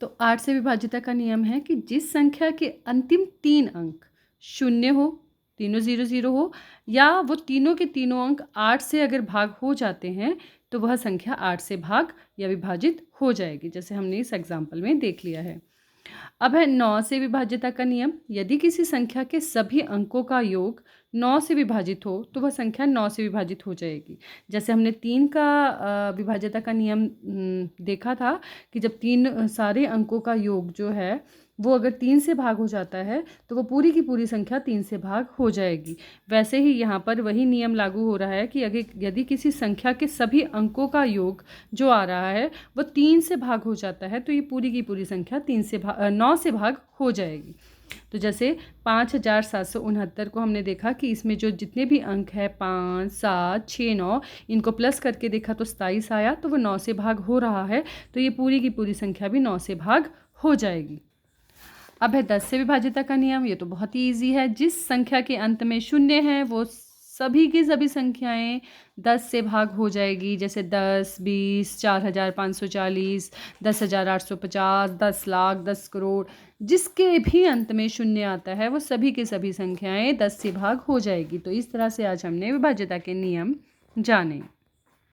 तो 8 से विभाज्यता का नियम है कि जिस संख्या के अंतिम 3 अंक शून्य हो, तीनों 0 हो, या वो तीनों के तीनों अंक 8 से अगर भाग हो जाते हैं तो वह संख्या 8 से भाग या विभाजित हो जाएगी, जैसे हमने इस एग्जाम्पल में देख लिया है। अब है 9 से विभाज्यता का नियम। यदि किसी संख्या के सभी अंकों का योग 9 से विभाजित हो तो वह संख्या 9 से विभाजित हो जाएगी। जैसे हमने 3 का विभाज्यता का नियम देखा था कि जब 3 सारे अंकों का योग जो है वो अगर 3 से भाग हो जाता है तो वो पूरी की पूरी संख्या 3 से भाग हो जाएगी। वैसे ही यहाँ पर वही नियम लागू हो रहा है कि अगर यदि किसी संख्या के सभी अंकों का योग जो आ रहा है वो 3 से भाग हो जाता है तो ये पूरी की पूरी संख्या 9 से भाग हो जाएगी। तो जैसे 5769 को हमने देखा कि इसमें जो जितने भी अंक है 5, 7, 6, 9, इनको प्लस करके देखा तो 27 आया, तो वो 9 से भाग हो रहा है, तो ये पूरी की पूरी संख्या भी 9 से भाग हो जाएगी। अब है 10 से विभाज्यता का नियम। ये तो बहुत ही ईजी है। जिस संख्या के अंत में शून्य है वो सभी की सभी संख्याएं 10 से भाग हो जाएगी, जैसे 10, 20, 4540, 10,850, 10 लाख, 10 करोड़। जिसके भी अंत में शून्य आता है वो सभी की सभी संख्याएं 10 से भाग हो जाएगी। तो इस तरह से आज हमने विभाज्यता के नियम जाने।